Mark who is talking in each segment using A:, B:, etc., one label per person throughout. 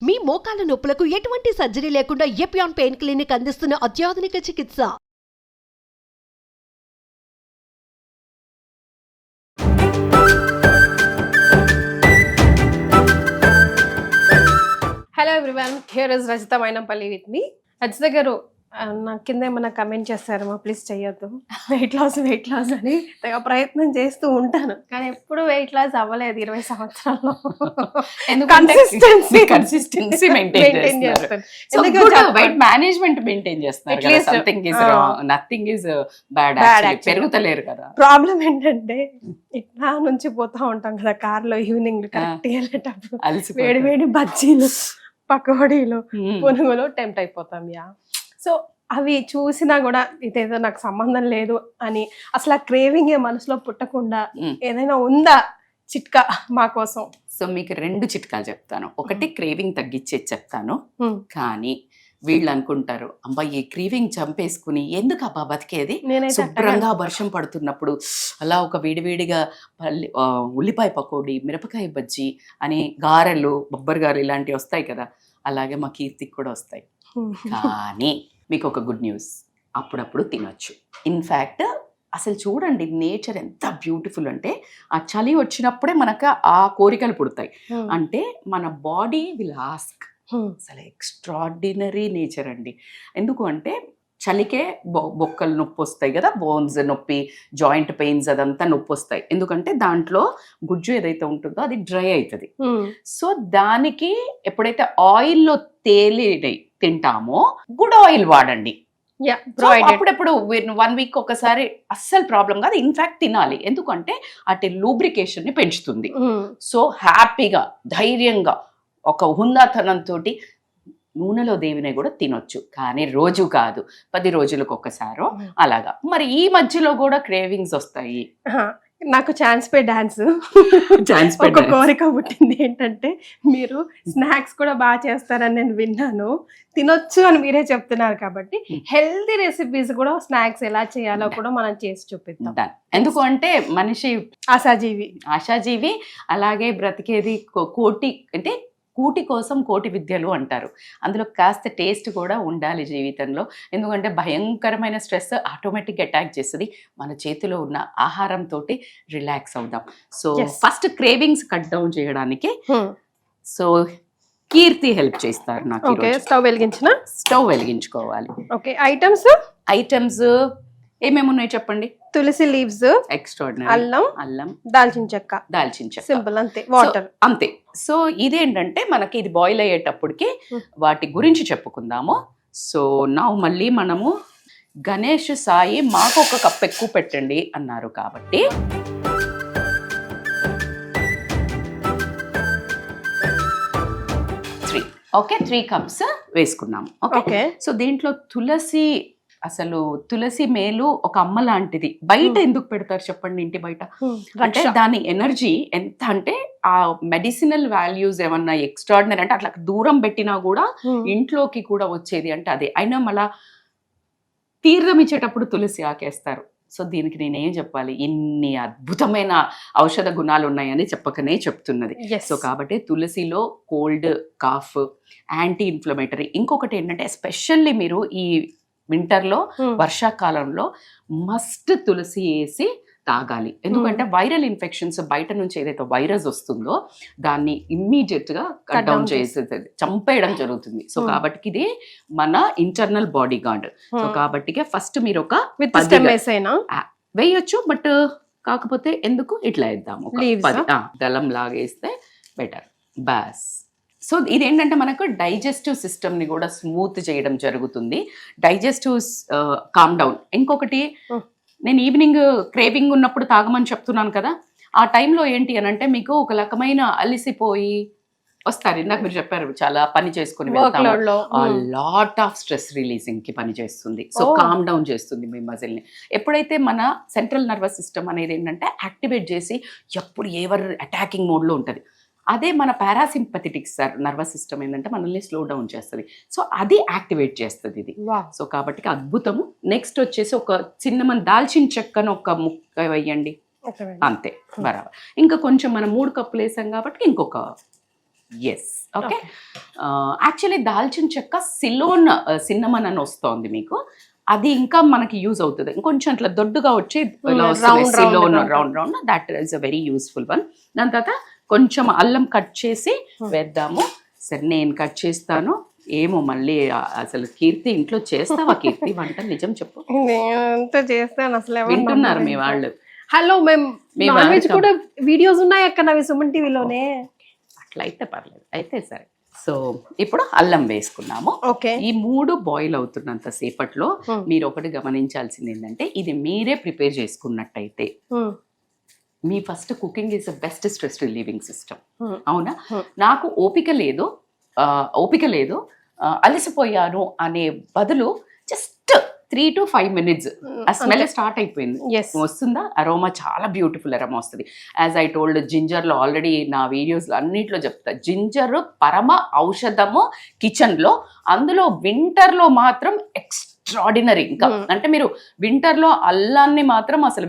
A: మీ మోకాల నొప్పులకు ఎటువంటి సర్జరీ లేకుండా ఎపియాన్ పెయిన్ క్లినిక్ అందిస్తున్న అత్యాధునిక చికిత్స.
B: Hello everyone, here is Rajitha Mainampalli with me. Rajitha garu, నా కింద ఏమన్నా కమెంట్ చేస్తారమ్మా, ప్లీజ్ చెయ్యొద్దు. వెయిట్ లాస్ అని తెగ ప్రయత్నం చేస్తూ ఉంటాను, కానీ ఎప్పుడు వెయిట్ లాస్ అవ్వలేదు 20 సంవత్సరాల్లో.
C: కన్సిస్టెన్సీ మెయింటైన్ చేస్తారు. వెయిట్ మేనేజ్మెంట్ మెయింటైన్ చేస్తారు కదా. Something is wrong, nothing is bad. పెరుగుతలేరు కదా.
B: ప్రాబ్లం ఏంటంటే ఇట్లా నుంచి పోతా ఉంటాం కదా కార్లో ఈవినింగ్ కరెక్ట్ వెళ్ళేటప్పుడు, వేడి వేడి బజ్జీలు, పకోడీలు, పునుగులు టెంప్ట్ అయిపోతాం. సో అవి చూసినా కూడా ఇదేదో నాకు సంబంధం లేదు అని, అసలు ఆ క్రేవింగ్ మనసులో పుట్టకుండా ఏదైనా ఉందా చిట్కా మా కోసం?
C: సో మీకు 2 చిట్కాలు చెప్తాను. ఒకటి క్రేవింగ్ తగ్గించేది చెప్తాను. కానీ వీళ్ళు అనుకుంటారు, అబ్బా ఈ క్రేవింగ్ చంపేసుకుని ఎందుకు అబ్బా బతికేది, శుభ్రంగా వర్షం పడుతున్నప్పుడు అలా ఒక వేడివేడిగా ఉల్లిపాయ పకోడీ, మిరపకాయ బజ్జీ అని, గారెలు, బొబ్బరి గారెలు ఇలాంటివి వస్తాయి కదా. అలాగే మా కీర్తికి కూడా వస్తాయి. కానీ మీకు ఒక గుడ్ న్యూస్, అప్పుడప్పుడు తినొచ్చు. ఇన్ఫ్యాక్ట్ అసలు చూడండి, నేచర్ ఎంత బ్యూటిఫుల్ అంటే, ఆ చలి వచ్చినప్పుడే మనకు ఆ కోరికలు పుడతాయి. అంటే మన బాడీ విల్ ఆస్క్. అసలు ఎక్స్ట్రాడినరీ నేచర్ అండి. ఎందుకు అంటే చలికే బొక్కలు నొప్పి వస్తాయి కదా, బోన్స్ నొప్పి, జాయింట్ పెయిన్స్ అదంతా నొప్పి వస్తాయి. ఎందుకంటే దాంట్లో గుజ్జు ఏదైతే ఉంటుందో అది డ్రై అవుతుంది. సో దానికి ఎప్పుడైతే ఆయిల్లో తేలి తింటామో గుడ్ ఆయిల్ వాడండి. అప్పుడప్పుడు 1 వీక్ ఒకసారి అస్సలు ప్రాబ్లం కాదు. ఇన్ఫాక్ట్ తినాలి, ఎందుకంటే అటు లూబ్రికేషన్ ని పెంచుతుంది. సో హ్యాపీగా, ధైర్యంగా, ఒక హుందాతనంతో నూనెలో దేవినే కూడా తినొచ్చు. కానీ రోజు కాదు, 10 రోజులకు ఒకసారో అలాగా. మరి ఈ మధ్యలో కూడా క్రేవింగ్స్ వస్తాయి.
B: నాకు ఛాన్స్ పే డాన్స్ ఒక కోరిక పుట్టింది. ఏంటంటే మీరు స్నాక్స్ కూడా బాగా చేస్తారని నేను విన్నాను. తినొచ్చు అని మీరే చెప్తున్నారు కాబట్టి హెల్తీ రెసిపీస్ కూడా, స్నాక్స్ ఎలా చేయాలో కూడా మనం చేసి చూపిద్దాం.
C: ఎందుకు అంటే మనిషి ఆశాజీవి, అలాగే బ్రతికేది కోటి, అంటే కూటి కోసం కోటి విద్యలు అంటారు. అందులో కాస్త టేస్ట్ కూడా ఉండాలి జీవితంలో. ఎందుకంటే భయంకరమైన స్ట్రెస్ ఆటోమేటిక్గా అటాక్ చేస్తుంది. మన చేతిలో ఉన్న ఆహారంతో రిలాక్స్ అవుదాం. So first cravings cut down చేయడానికి సో కీర్తి హెల్ప్ చేస్తారు నాకు. స్టవ్ వెలిగించుకోవాలి. ఐటమ్స్ ఏమేమి ఉన్నాయి చెప్పండి.
B: తులసి లీవ్స్,
C: ఎక్స్ట్రాడినరీ,
B: అల్లం, దాల్చిన చెక్క, సింపుల్, అంతే, వాటర్,
C: అంతే. సో ఇదేంటంటే మనకి ఇది బాయిల్ అయ్యేటప్పటికి వాటి గురించి చెప్పుకుందాము. సో నా మళ్ళీ మనము గణేష్ సాయి మాకు 1 కప్ ఎక్కువ పెట్టండి అన్నారు కాబట్టి ఓకే 3 కప్స్ వేసుకున్నాము. ఓకే. సో దీంట్లో తులసి మేలు ఒక అమ్మ లాంటిది. బయట ఎందుకు పెడతారు చెప్పండి, ఇంటి బయట? అంటే దాని ఎనర్జీ ఎంత అంటే, ఆ మెడిసినల్ వాల్యూస్ ఏమన్నా ఎక్స్ట్రాడినరీ అంటే, అట్లా దూరం పెట్టినా కూడా ఇంట్లోకి కూడా వచ్చేది అంటే అదే. అయినా మళ్ళా తీర్థం ఇచ్చేటప్పుడు తులసి ఆకేస్తారు. సో దీనికి నేనేం చెప్పాలి, ఇన్ని అద్భుతమైన ఔషధ గుణాలు ఉన్నాయని చెప్పకనే చెప్తున్నది. సో కాబట్టి తులసిలో కోల్డ్, కాఫ్, యాంటీ ఇన్ఫ్లమేటరీ. ఇంకొకటి ఏంటంటే, ఎస్పెషల్లీ మీరు ఈ వింటర్లో, వర్షాకాలంలో మస్ట్ తులసి వేసి తాగాలి. ఎందుకంటే వైరల్ ఇన్ఫెక్షన్స్, బయట నుంచి ఏదైతే వైరస్ వస్తుందో దాన్ని ఇమ్మీడియట్ గా కట్ డౌన్ చేసేది, చంపేయడం జరుగుతుంది. సో కాబట్టి ఇది మన ఇంటర్నల్ బాడీ గార్డ్. సో కాబట్టి ఫస్ట్ మీరు ఒక వేయొచ్చు, బట్ కాకపోతే ఎందుకు ఇట్లా వేద్దాము, 10 దళం లాగేస్తే బెటర్. బాస్. సో ఇదేంటంటే మనకు డైజెస్టివ్ సిస్టమ్ని కూడా స్మూత్ చేయడం జరుగుతుంది. Digestive calm down. ఇంకొకటి, నేను ఈవినింగ్ క్రేవింగ్ ఉన్నప్పుడు తాగమని చెప్తున్నాను కదా, ఆ టైంలో ఏంటి అని అంటే మీకు ఒక రకమైన అలిసిపోయి వస్తారు. ఇందాక మీరు చెప్పారు చాలా పని చేసుకుని వెళ్తాము, లాట్ ఆఫ్ స్ట్రెస్ రిలీజింగ్ కి పని చేస్తుంది. సో కామ్ డౌన్ చేస్తుంది మీ మజిల్ని. ఎప్పుడైతే మన సెంట్రల్ నర్వస్ సిస్టమ్ అనేది ఏంటంటే యాక్టివేట్ చేసి ఎప్పుడు ఎవరు అటాకింగ్ మోడ్లో ఉంటుంది, అదే మన పారాసింపథెటిక్ నర్వస్ సిస్టమ్ ఏంటంటే మనల్ని స్లో డౌన్ చేస్తుంది. సో అది యాక్టివేట్ చేస్తుంది ఇది. సో కాబట్టి అద్భుతము. నెక్స్ట్ వచ్చేసి ఒక చిన్న దాల్చిన చెక్కను ఒక ముక్క వేయండి, అంతే బరాబర్. ఇంకా కొంచెం మనం 3 కప్పులు వేసాం కాబట్టి ఇంకొక ఎస్ ఓకే. యాక్చువల్లీ దాల్చిన చెక్క సిలోన్ సిన్నమన్ అని వస్తుంది మీకు, అది ఇంకా మనకి యూజ్ అవుతుంది. ఇంకొంచెం అట్లా దొడ్డుగా వచ్చి Ceylon round round, that is a very useful one. దాని తర్వాత కొంచెం అల్లం కట్ చేసి వేద్దాము. సరే నేను కట్ చేస్తాను. ఏమో మళ్ళీ అసలు కీర్తి ఇంట్లో చేస్తావా కీర్తి వంట? నిజం చెప్పు.
B: చేస్తాను అసలు.
C: వింటున్నారు మీ వాళ్ళు?
B: హలో, మేము నాన్ వెజ్ కూడా వీడియోస్ ఉన్నాయి అక్కడ నవి సుమన్ టీవీలోనే.
C: అట్లా అయితే పర్లేదు. అయితే సరే, సో ఇప్పుడు అల్లం వేసుకున్నాము.
B: ఓకే.
C: ఈ 3 బాయిల్ అవుతున్నంత సేపట్లో మీరు ఒకటి గమనించాల్సింది ఏంటంటే, ఇది మీరే ప్రిపేర్ చేసుకున్నట్టయితే మీ first cooking is the best stress relieving system. అవునా? నాకు ఓపిక లేదు అలసిపోయాను అనే బదులు జస్ట్ 3 to 5 minutes ఆ స్మెల్ స్టార్ట్ అయిపోయింది. వస్తుందా అరోమా? చాలా బ్యూటిఫుల్ అరోమా వస్తుంది. యాజ్ ఐ టోల్డ్, జింజర్లో ఆల్రెడీ నా వీడియోస్లో అన్నిట్లో చెప్తా, జింజర్ పరమ ఔషధము కిచెన్లో. అందులో వింటర్లో మాత్రం ఎక్స్ట్రాడినరీ. ఇంకా అంటే మీరు వింటర్లో అల్లాన్ని మాత్రం అసలు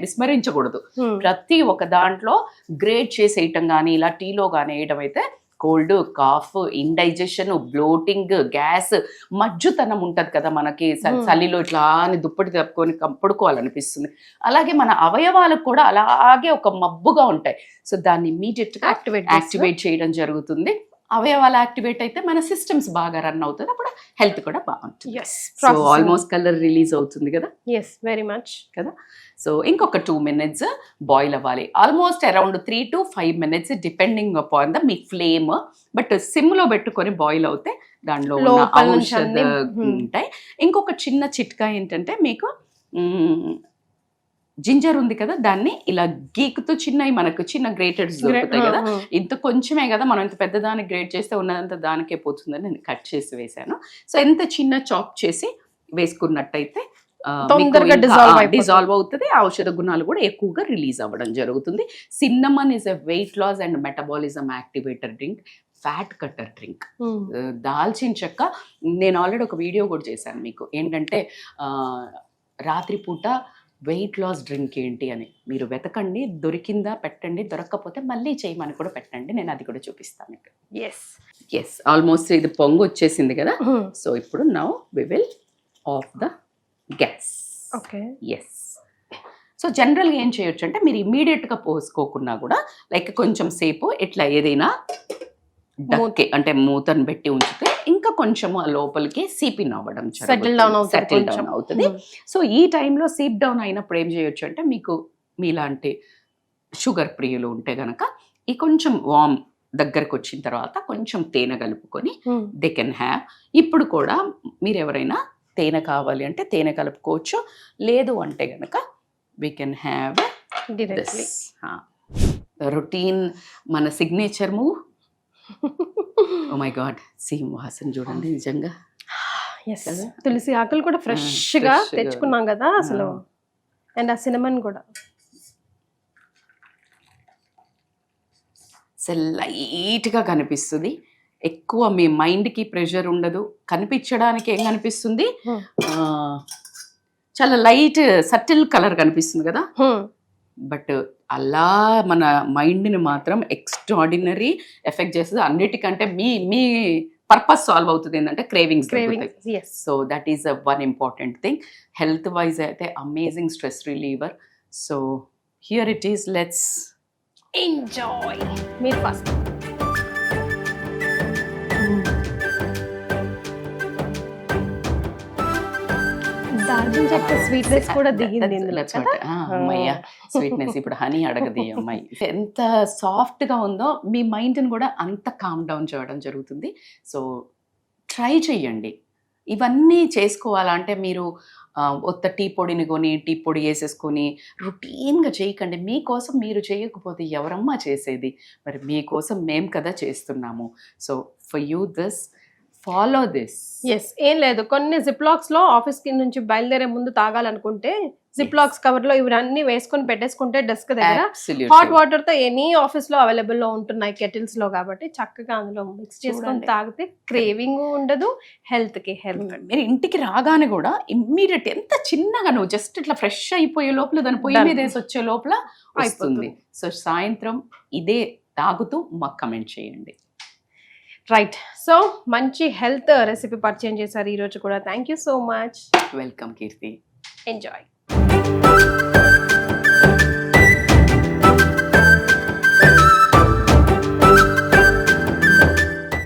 C: విస్మరించకూడదు. ప్రతి ఒక్క దాంట్లో గ్రేట్ చేసేయటం కానీ, ఇలా టీలో కానీ వేయటం అయితే cold, cough, indigestion, bloating, gas, మజ్జుతనం ఉంటుంది కదా మనకి, చలిలో ఇట్లా అని దుప్పటి తప్పుకొని పడుకోవాలనిపిస్తుంది. అలాగే మన అవయవాలకు కూడా అలాగే ఒక మబ్బుగా ఉంటాయి. సో దాన్ని ఇమీడియట్ గా యాక్టివేట్ చేయడం జరుగుతుంది. అవయవాలు యాక్టివేట్ అయితే మన సిస్టమ్స్ బాగా రన్ అవుతుంది, అప్పుడు హెల్త్ కూడా బాగుంటుంది. సో ఆల్మోస్ట్ కలర్ రిలీజ్ అవుతుంది కదా.
B: ఎస్, వెరీ మచ్
C: కదా. సో ఇంకొక 2 minutes బాయిల్ అవ్వాలి. Almost around 3 to 5 minutes depending upon the me flame. But SIM లో పెట్టుకొని బాయిల్ అవుతే దాంట్లో ఔషధ ఉంటాయి. ఇంకొక చిన్న చిట్కా ఏంటంటే, మీకు జింజర్ ఉంది కదా, దాన్ని ఇలా గీకుతూ మనకు చిన్న గ్రేటెడ్స్ దొరుకుతాయి కదా, ఇంత కొంచెమే కదా, మనం ఇంత పెద్దదానికి గ్రేట్ చేస్తే ఉన్నదంతా దానికే పోతుందని నేను కట్ చేసి వేసాను. సో ఎంత చిన్న చాప్ చేసి వేసుకున్నట్టయితే డిజాల్వ్ అవుతుంది. ఔషధ గుణాలు కూడా ఎక్కువగా రిలీజ్ అవ్వడం జరుగుతుంది. Cinnamon is a weight loss and metabolism activator drink, fat cutter drink. దాల్చిన చెక్క నేను ఆల్రెడీ ఒక వీడియో కూడా చేశాను మీకు, ఏంటంటే రాత్రిపూట వెయిట్ లాస్ డ్రింక్ ఏంటి అని మీరు వెతకండి, దొరికిందా పెట్టండి, దొరక్కపోతే మళ్ళీ చేయమని కూడా పెట్టండి, నేను అది కూడా చూపిస్తాను మీకు. ఎస్ ఆల్మోస్ట్ ఇది పొంగు వచ్చేసింది కదా. సో ఇప్పుడు now we will off the gas.
B: Okay.
C: Yes. So జనరల్గా ఏం చేయొచ్చు అంటే, మీరు ఇమీడియట్గా పోసుకోకున్నా కూడా లైక్ కొంచెం సేపు ఇట్లా ఏదైనా డక్కే అంటే మూతను పెట్టి ఉంచితే ఇంకా కొంచెం లోపలికి సీపిన్ అవ్వడం, సెటిల్ డౌన్ అవుతుంది. సో ఈ టైంలో సీప్ డౌన్ అయినప్పుడు ఏం చేయొచ్చు అంటే, మీకు మీలాంటి షుగర్ ప్రియులు ఉంటే గనక ఈ కొంచెం వామ్ దగ్గరకు వచ్చిన తర్వాత కొంచెం తేనె కలుపుకొని దే కెన్ హ్యావ్. ఇప్పుడు కూడా మీరు ఎవరైనా తేనె కావాలి అంటే తేనె కలుపుకోవచ్చు, లేదు అంటే గనక we can have this routine, మన signature move. Oh my god, సీమ్ వాసన చూడండి నిజంగా.
B: తులసి ఆకులు కూడా ఫ్రెష్ గా తెచ్చుకున్నాం కదా అసలు, అండ్ ఆ సినమన్ కూడా
C: లైట్ గా కనిపిస్తుంది. ఎక్కువ మీ మైండ్ కి ప్రెషర్ ఉండదు. కనిపించడానికి ఏం కనిపిస్తుంది, చాలా లైట్ సటిల్ కలర్ కనిపిస్తుంది కదా, బట్ అలా మన మైండ్ని మాత్రం ఎక్స్ట్రాడినరీ ఎఫెక్ట్ చేస్తుంది. అన్నిటికంటే మీ పర్పస్ సాల్వ్ అవుతుంది ఏంటంటే cravings. So that is one important thing. Health wise అయితే amazing stress reliever. So here it is, let's
B: enjoy. మీరు ఫస్ట్ దాల్చిన చెక్క స్వీట్నెస్ కూడా దిగింది ఇందులో.
C: అమ్మయ్య స్వీట్నెస్ ఇప్పుడు హనీ అడగది అమ్మాయి. ఎంత సాఫ్ట్ గా ఉందో మీ మైండ్ ని కూడా అంత కామ్ డౌన్ చేయడం జరుగుతుంది. సో ట్రై చెయ్యండి. ఇవన్నీ చేసుకోవాలంటే మీరు ఒక్క టీ పొడిని కొని టీ పొడి వేసేసుకొని రొటీన్గా చేయకండి. మీకోసం మీరు చేయకపోతే ఎవరమ్మా చేసేది? మరి మీకోసం మేము కదా చేస్తున్నాము. So for you this, follow this.
B: Yes, ఏం లేదు, కొన్ని జిప్లాక్స్ లో ఆఫీస్ కి నుంచి బయలుదేరే ముందు తాగాలనుకుంటే జిప్లాక్స్ కవర్ లో ఇవన్నీ వేసుకొని పెట్టేసుకుంటే డెస్క్ దగ్గర హాట్ వాటర్ తో ఎనీ ఆఫీస్ లో అవైలబుల్ లో ఉంటున్నాయి కెటిల్స్ లో, కాబట్టి చక్కగా అందులో మిక్స్ చేసుకొని తాగితే క్రేవింగ్ ఉండదు, హెల్త్ కి హెల్త్.
C: మీరు ఇంటికి రాగానే కూడా ఇమ్మీడియట్ ఎంత చిన్నగా నువ్వు జస్ట్ ఇట్లా ఫ్రెష్ అయిపోయే లోపల దాని పొయ్యి మీద వేసి వచ్చే లోపల అయిపోతుంది. సో సాయంత్రం ఇదే తాగుతూ మాకు కమెంట్ చేయండి.
B: రైట్. సో మంచి హెల్త్ రెసిపీ పరిచయం చేశారు ఈ రోజు కూడా. Thank you so much.
C: Welcome Keerthi.
B: Enjoy.